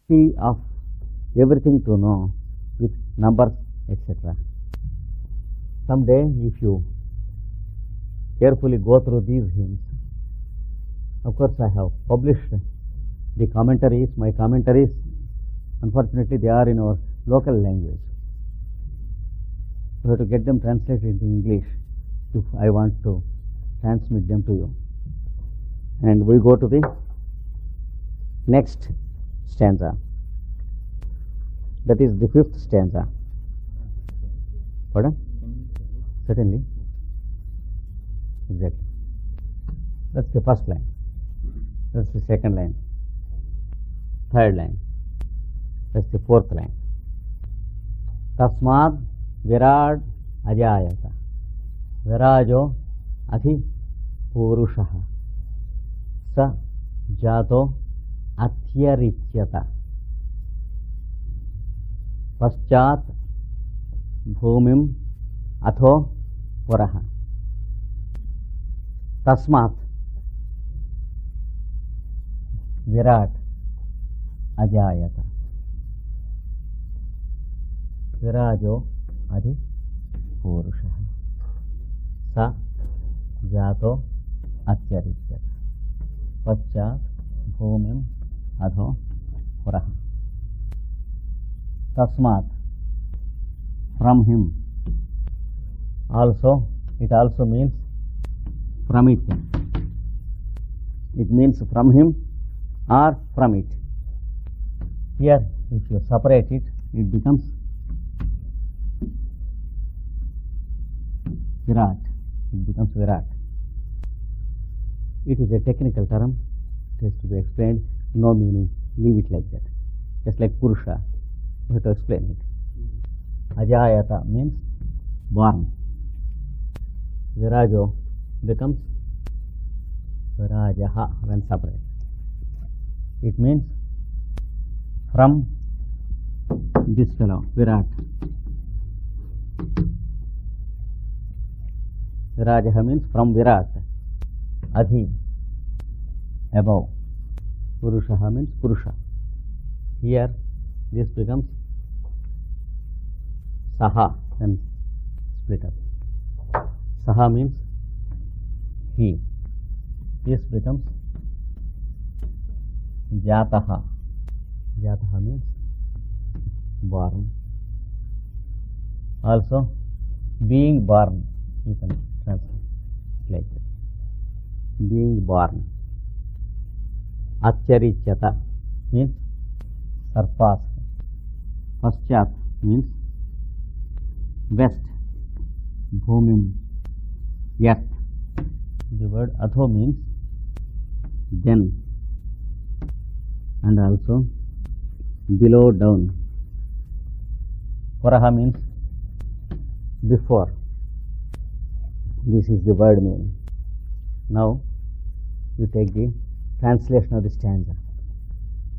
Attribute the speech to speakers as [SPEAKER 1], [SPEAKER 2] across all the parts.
[SPEAKER 1] of everything to know with numbers, etc. Someday, if you carefully go through these hymns, of course I have published the commentaries, my commentaries, unfortunately they are in our local language. So to get them translated into English, if I want to transmit them to you. And we go to the next stanza. That is the fifth stanza. Pardon? Certainly. Exactly. That's the first line. That's the second line. Third line. That's the fourth line. Tasmad virad ajayata. Virajo adhi purushaha. Sa jato atyarityata. Paschat bhumim atho puraha. Tasmat virat ajayata. Virajo adhi purushaha. Sa jato atyarityata. Paschat bhumim atho puraha. Tasmat, from him. Also, it also means from it. It means from him or from it. Here, if you separate it, it becomes Virat. It becomes Virat. It is a technical term. It has to be explained. No meaning. Leave it like that. Just like Purusha. We have to explain it. Ajayata means born. Virajo becomes Virajaha when separate. It means from this fellow, Virat. Virajaha means from Virat. Adhi, above. Purushaha means Purusha. Here, this becomes Saha and split up. Saha means he. This becomes Jataha. Jataha means born. Also, being born, you can translate like that. Being born. Acharichyata means surpass. Paschat means west. Bhumim, earth. The word atho means then, and also below, down. Puraha means before. This is the word meaning. Now you take the translation of the stanza.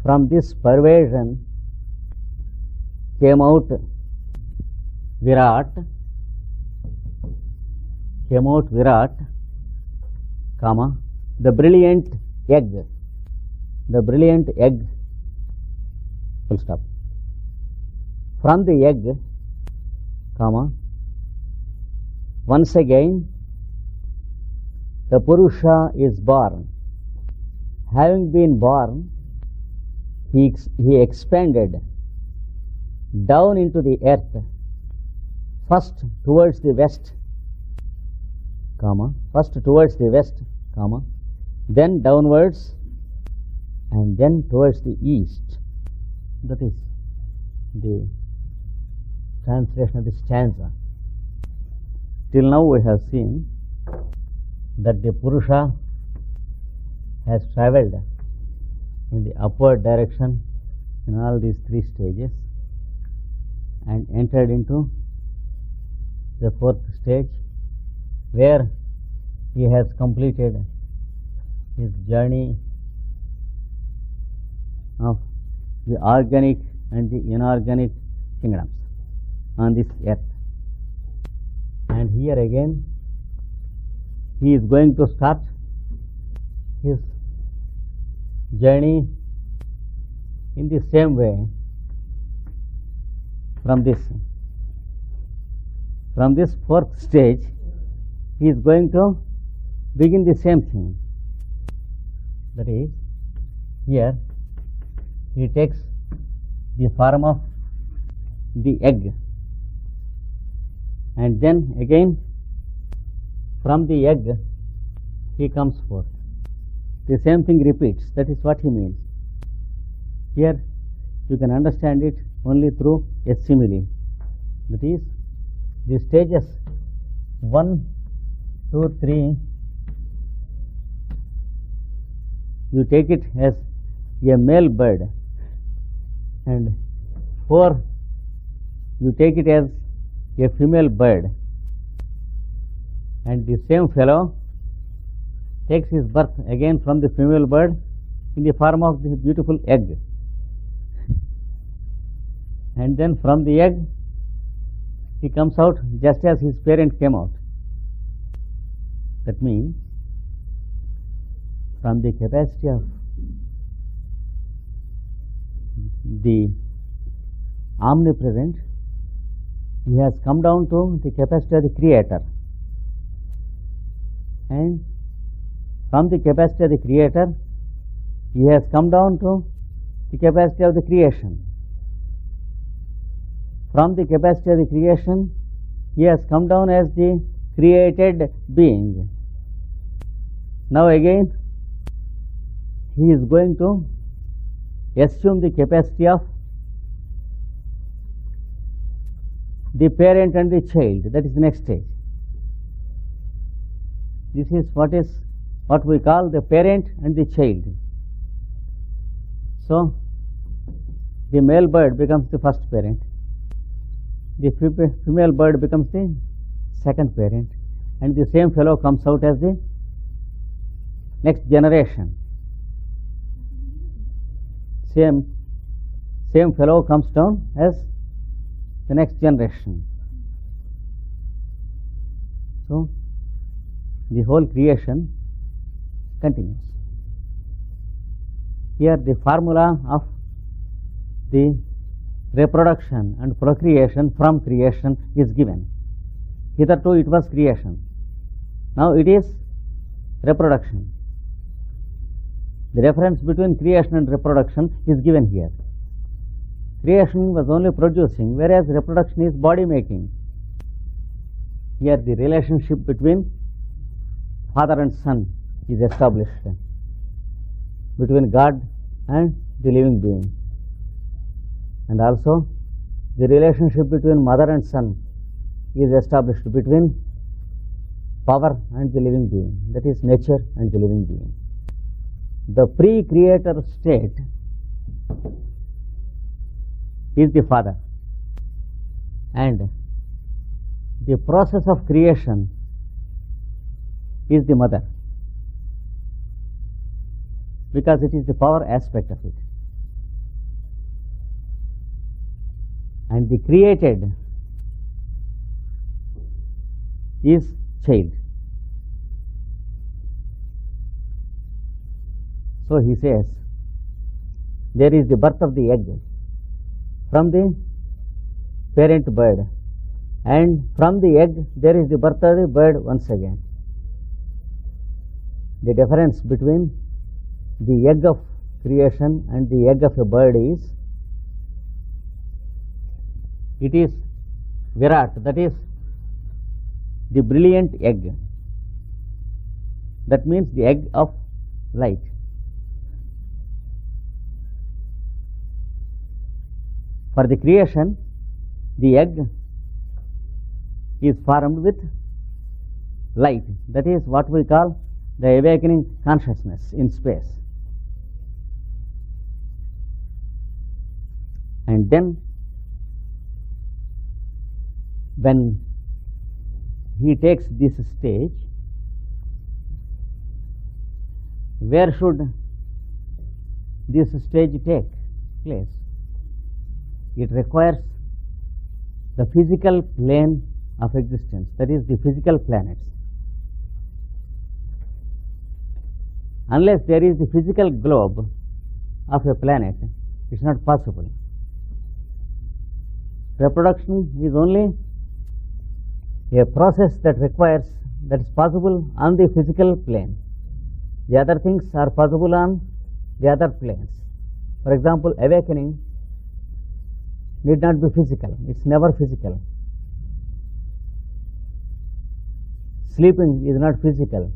[SPEAKER 1] From this pervasion came out Virat, comma, the brilliant egg, full stop. From the egg, comma, once again the Purusha is born. Having been born, he expanded down into the earth, first towards the west, comma, then downwards, and then towards the east. That is the translation of the stanza. Till now we have seen that the Purusha has travelled in the upward direction in all these three stages and entered into the fourth stage, where he has completed his journey of the organic and the inorganic kingdoms on this earth. And here again he is going to start his journey In the same way, from this fourth stage, he is going to begin the same thing. That is, here he takes the form of the egg, and then again from the egg he comes forth. The same thing repeats. That is what he means. Here you can understand it only through a simile. That is, the stages 1, 2, 3, you take it as a male bird, and 4, you take it as a female bird, and the same fellow takes his birth again from the female bird in the form of this beautiful egg, and then from the egg he comes out just as his parent came out. That means, from the capacity of the omnipresent, he has come down to the capacity of the creator, and from the capacity of the creator he has come down to the capacity of the creation. From the capacity of the creation he has come down as the created being. Now again he is going to assume the capacity of the parent and the child. That is the next stage. This is what we call the parent and the child. So the male bird becomes the first parent, the female bird becomes the second parent, and the same fellow comes out as the next generation. Same fellow comes down as the next generation. So the whole creation continues. Here the formula of the reproduction and procreation from creation is given. Hitherto it was creation. Now it is reproduction. The reference between creation and reproduction is given here. Creation was only producing, whereas reproduction is body making. Here the relationship between father and son is established, between God and the living being, and also the relationship between mother and son is established between power and the living being, that is nature and the living being. The pre-creator state is the father, and the process of creation is the mother, because it is the power aspect of it. And the created is child. So he says, there is the birth of the egg from the parent bird, and from the egg there is the birth of the bird once again. The difference between the egg of creation and the egg of a bird is, it is Virat, that is the brilliant egg. That means the egg of light. For the creation, the egg is formed with light. That is what we call the awakening consciousness in space. And then when he takes this stage, where should this stage take place? It requires the physical plane of existence, that is the physical planets. Unless there is the physical globe of a planet, It's not possible. Reproduction is only a process that is possible on the physical plane. The other things are possible on the other planes. For example, awakening need not be physical. It's never physical. Sleeping is not physical.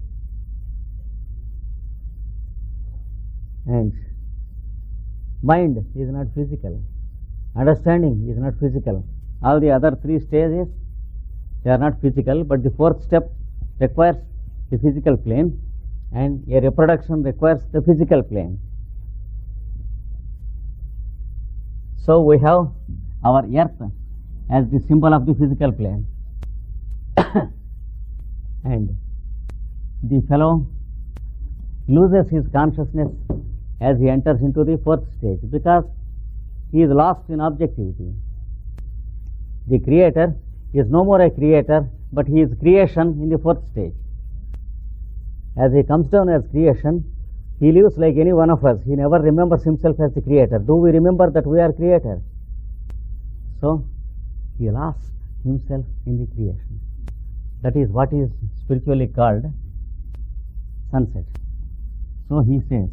[SPEAKER 1] And mind is not physical. Understanding is not physical. All the other three stages, they are not physical, but the fourth step requires the physical plane, and a reproduction requires the physical plane. So we have our earth as the symbol of the physical plane. And the fellow loses his consciousness as he enters into the fourth stage, because he is lost in objectivity. The creator is no more a creator, but he is creation in the fourth stage. As he comes down as creation, he lives like any one of us. He never remembers himself as the creator. Do we remember that we are creator? So he lost himself in the creation. That is what is spiritually called sunset. So he says,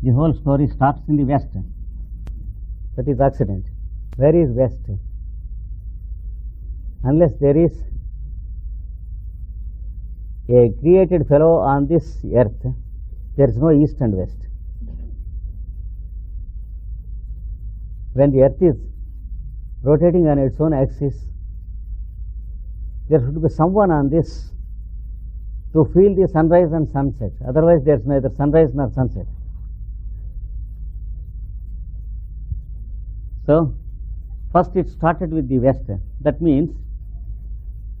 [SPEAKER 1] the whole story starts in the west. That is accident. Where is west? Unless there is a created fellow on this earth, there is no east and west. When the earth is rotating on its own axis, there should be someone on this to feel the sunrise and sunset. Otherwise, there is neither sunrise nor sunset. So, first it started with the west. That means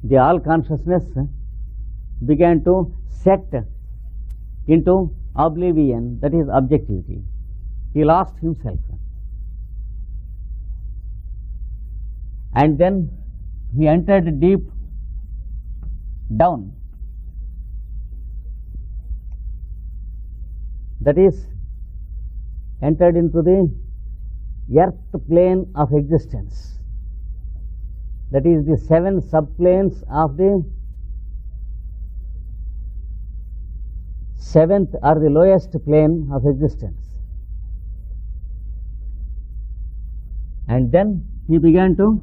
[SPEAKER 1] the all consciousness began to set into oblivion, that is objectivity. He lost himself. And then he entered deep down. That is, entered into the earth plane of existence. That is the 7 subplanes of the 7th or the lowest plane of existence. And then he began to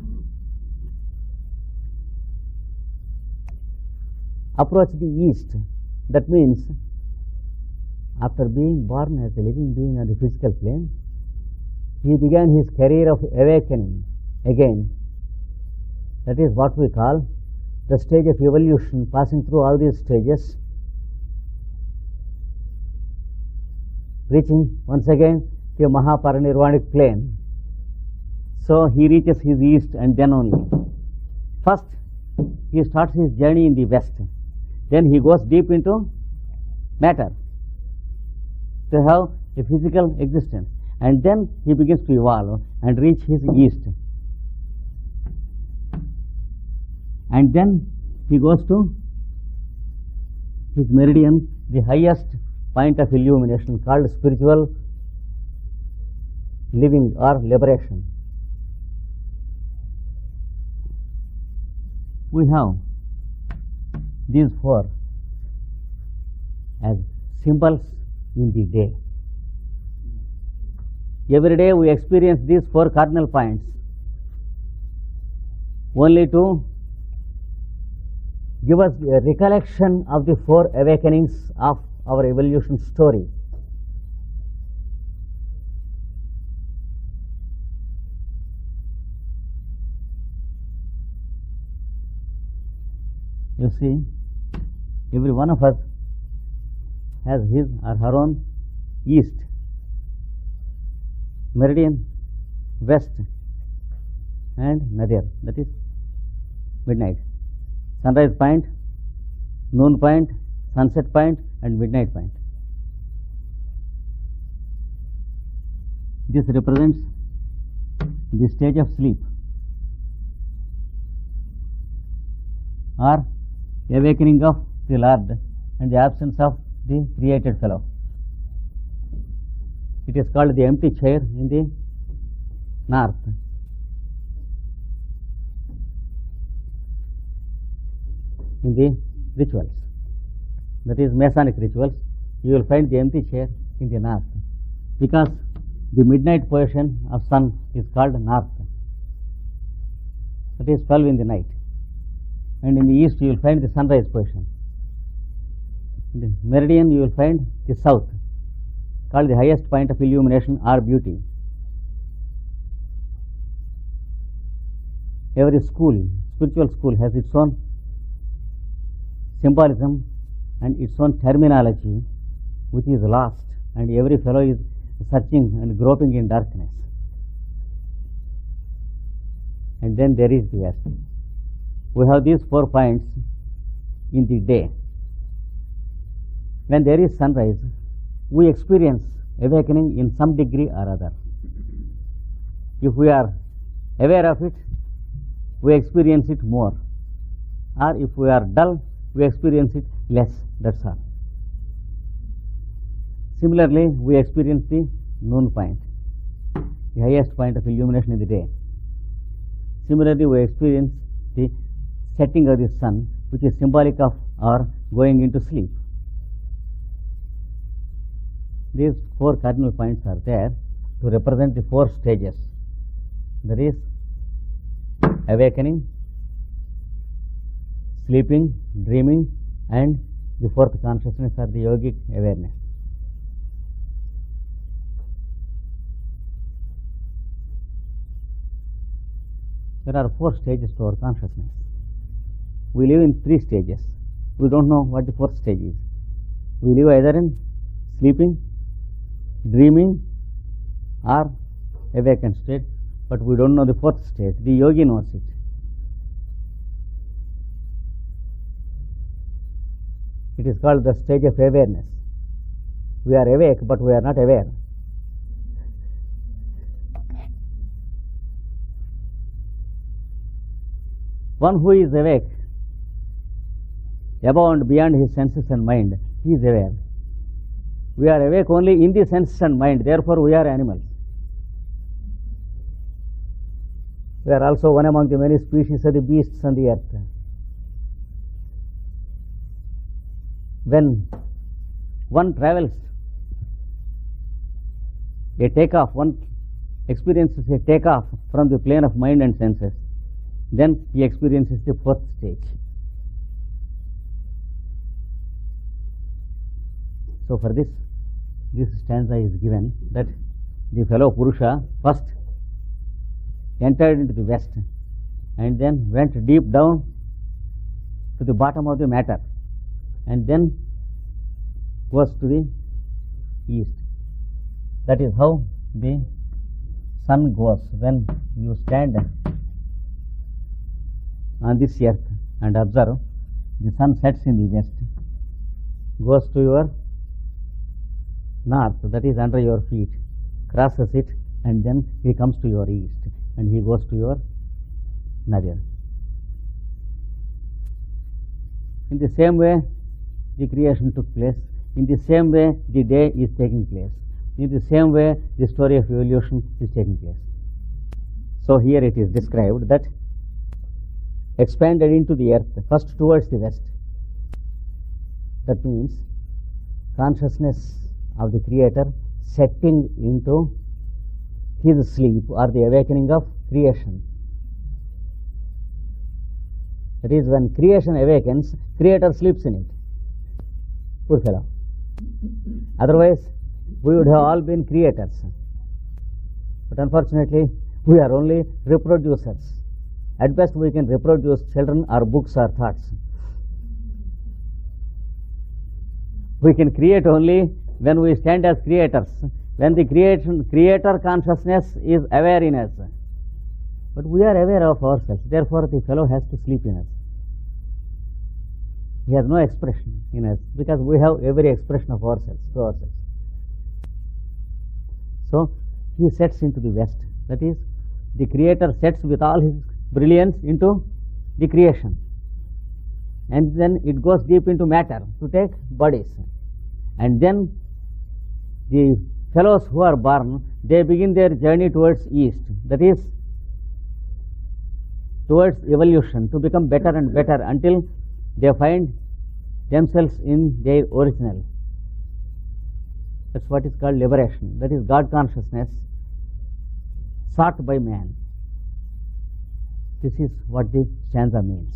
[SPEAKER 1] approach the east. That means, after being born as a living being on the physical plane, he began his career of awakening again. That is what we call the stage of evolution, passing through all these stages, reaching once again to a Mahaparinirvanic plane. So he reaches his east, and then only. First, he starts his journey in the west. Then he goes deep into matter to have a physical existence. And then he begins to evolve and reach his east. And then he goes to his meridian, the highest point of illumination, called spiritual living or liberation. We have these 4 as symbols in the day. Every day we experience these 4 cardinal points only to give us a recollection of the 4 awakenings of our evolution story. You see, every one of us has his or her own east, meridian, west, and nadir, that is midnight. Sunrise point, noon point, sunset point, and midnight point. This represents the stage of sleep or awakening of the Lord and the absence of the created fellow. It is called the empty chair in the north. In the rituals, that is Masonic rituals, you will find the empty chair in the north, because the midnight position of sun is called north. That is 12 in the night. And in the east you will find the sunrise position. In the meridian you will find the south, called the highest point of illumination or beauty. Every school, spiritual school, has its own symbolism and its own terminology, which is lost, and every fellow is searching and groping in darkness. And then there is the west. We have these 4 points in the day. When there is sunrise, we experience awakening in some degree or other. If we are aware of it, we experience it more. Or if we are dull, we experience it less, that's all. Similarly, we experience the noon point, the highest point of illumination in the day. Similarly, we experience the setting of the sun, which is symbolic of our going into sleep. These 4 cardinal points are there to represent the 4 stages. That is awakening, sleeping, dreaming, and the 4th consciousness, or the yogic awareness. There are 4 stages to our consciousness. We live in 3 stages. We don't know what the 4th stage is. We live either in sleeping, dreaming, or awakened state, but we don't know the 4th stage. The yogi knows it. It is called the stage of awareness. We are awake, but we are not aware. One who is awake, above and beyond his senses and mind, he is aware. We are awake only in the senses and mind, therefore we are animals. We are also one among the many species of the beasts on the earth. When one travels a takeoff, one experiences a takeoff from the plane of mind and senses, then he experiences the 4th stage. So for this stanza is given that the fellow Purusha first entered into the west and then went deep down to the bottom of the matter, and then goes to the east. That is how the sun goes. When you stand on this earth and observe, the sun sets in the west, goes to your north, that is under your feet, crosses it, and then he comes to your east, and he goes to your north. In the same way, the creation took place. In the same way, the day is taking place. In the same way, the story of evolution is taking place. So here it is described that expanded into the earth, first towards the west. That means consciousness of the Creator setting into his sleep, or the awakening of creation. That is, when creation awakens, Creator sleeps in it. Poor fellow. Otherwise, we would have all been creators. But unfortunately, we are only reproducers. At best, we can reproduce children or books or thoughts. We can create only when we stand as creators, when the creator consciousness is aware in us. But we are aware of ourselves, therefore the fellow has to sleep in us. He has no expression in us, because we have every expression of ourselves to ourselves. So he sets into the west, that is, the Creator sets with all his brilliance into the creation, and then it goes deep into matter to take bodies, and then the fellows who are born, they begin their journey towards east, that is, towards evolution, to become better and better until they find themselves in their original. That's what is called liberation. That is God consciousness sought by man. This is what the stanza means.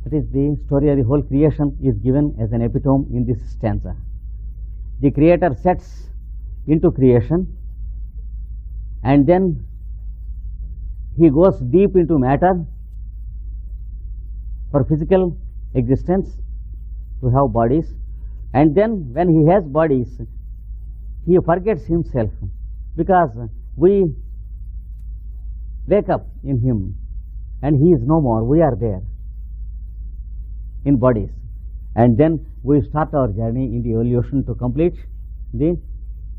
[SPEAKER 1] That is, the story of the whole creation is given as an epitome in this stanza. The Creator sets into creation, and then he goes deep into matter for physical existence, to have bodies, and then when he has bodies, he forgets himself, because we wake up in him and he is no more. We are there in bodies, and then we start our journey in the evolution to complete the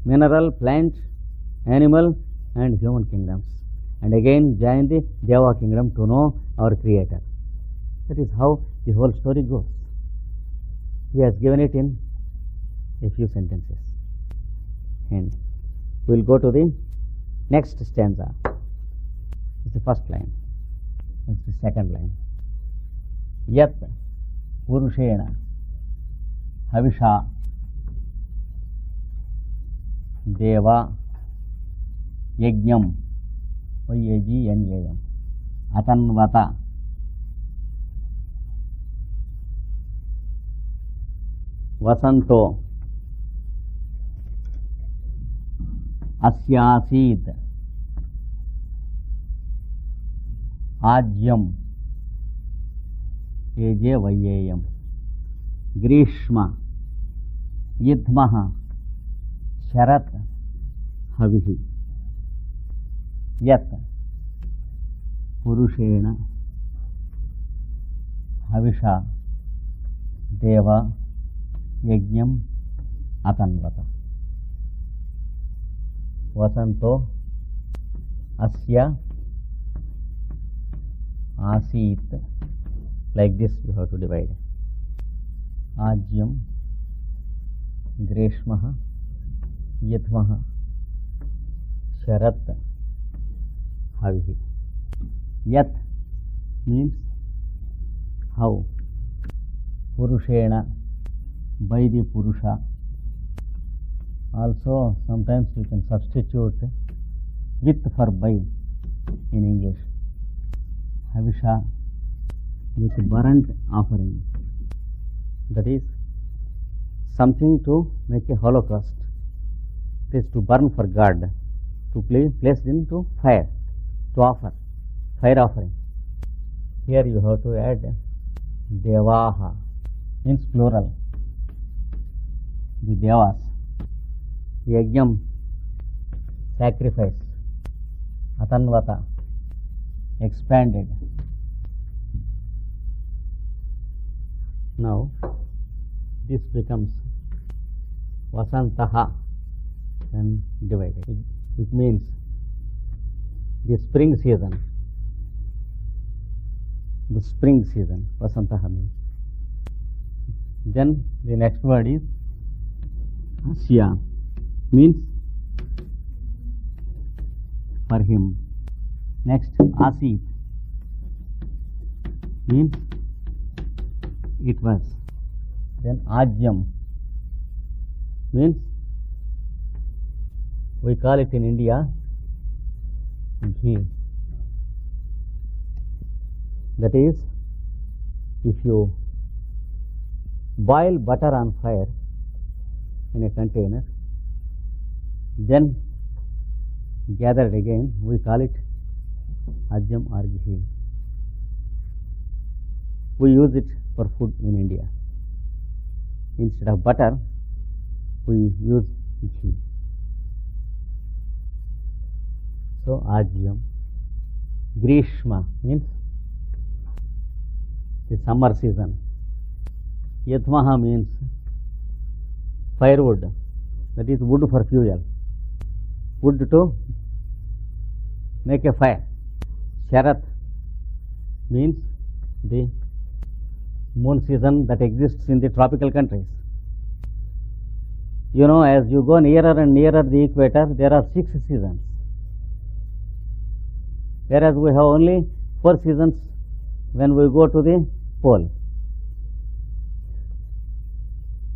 [SPEAKER 1] mineral, plant, animal and human kingdoms, and again join the Deva kingdom to know our Creator. That is how the whole story goes. He has given it in a few sentences, and we will go to the next stanza. It's the first line. It's the second line. Yat Purushena Havisha Deva Yajnam Yajnam Atanvata Vasanto Asyasit Ajyam Eje Vayeyam Grishma Yidmaha Sharat Havihi Yat Purushena Havisha Deva Yajnam Atanvata Vasanto Asya Asit. Like this you have to divide. Ajyam Grishmaha Yatmaha Sharat Havihi. Yat means how. Purushena, by the Purusha. Also sometimes you can substitute with for by in English. Havisha, with burnt offering. That is something to make a holocaust. It is to burn for God, to place into fire, to offer, fire offering. Here you have to add Devaha, means plural. The Devas. Yajnam, sacrifice. Atanvata, expanded. Now this becomes Vasantaha and divided. It means the spring season. The spring season, Vasantaha means. Then the next word is Asya, means for him. Next, Asit means it was. Then Ajyam means, we call it in India ghee. That is, if you boil butter on fire in a container, then gathered again, we call it Ajyam or ghee. We use it for food in India. Instead of butter, we use ghee. So Ajyam. Grishma means the summer season. Yatmaha means firewood, that is wood for fuel, wood to make a fire. Sharat means the moon season that exists in the tropical countries. You know, as you go nearer and nearer the equator, there are 6 seasons, whereas we have only 4 seasons when we go to the pole.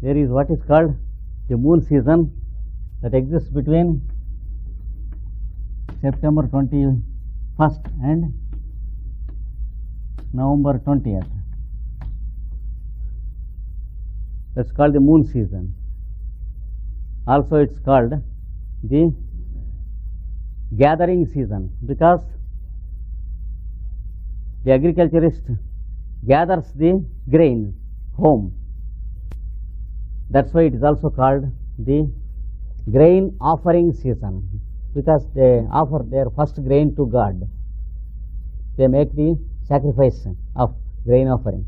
[SPEAKER 1] There is what is called the moon season that exists between September 21st and November 20th. That's called the moon season. Also it's called the gathering season, because the agriculturist gathers the grain home. That's why it is also called the grain offering season, because they offer their first grain to God. They make the sacrifice of grain offering.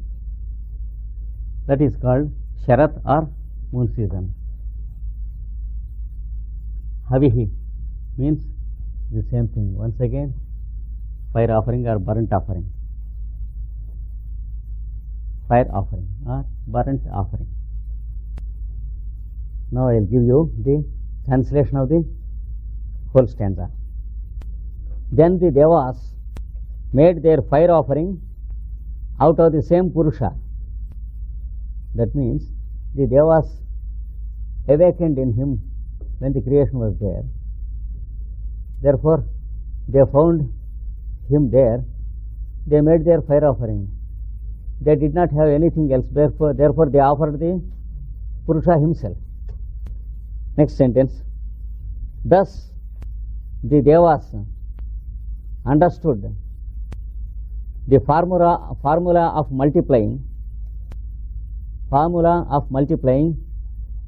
[SPEAKER 1] That is called Sharat or moon season. Havihi means the same thing. Once again, fire offering or burnt offering. Fire offering or burnt offering. Now I will give you the translation of the whole stanza. Then the Devas made their fire offering out of the same Purusha. That means the Devas awakened in him when the creation was there. Therefore, they found him there. They made their fire offering. They did not have anything else. Therefore they offered the Purusha himself. Next sentence. Thus, the Devas understood the formula of multiplying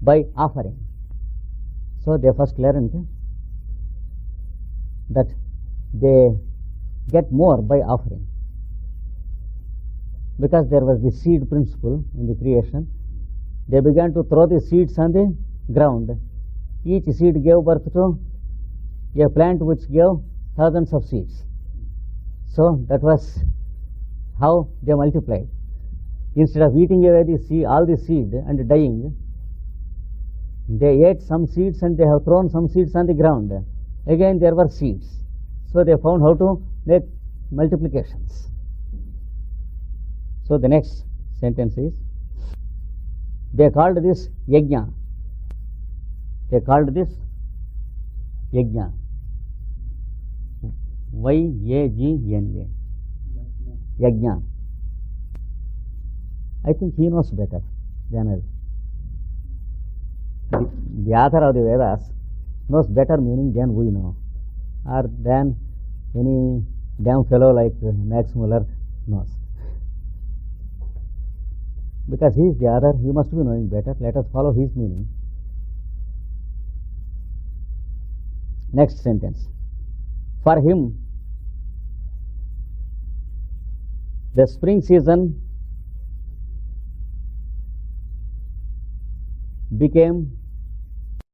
[SPEAKER 1] by offering. So they first learned that they get more by offering, because there was the seed principle in the creation. They began to throw the seeds on the ground. Each seed gave birth to a plant which gave thousands of seeds. So that was how they multiplied. Instead of eating away all the seed and dying, they ate some seeds and they have thrown some seeds on the ground. Again there were seeds. So they found how to make multiplications. So the next sentence is, they called this yajna. They called this yajna. Y-A-G-N-A. Yajna. I think he knows better than us. The author of the Vedas knows better meaning than we know, or than any damn fellow like Max Muller knows. Because he is the author, he must be knowing better. Let us follow his meaning. Next sentence. For him, the spring season became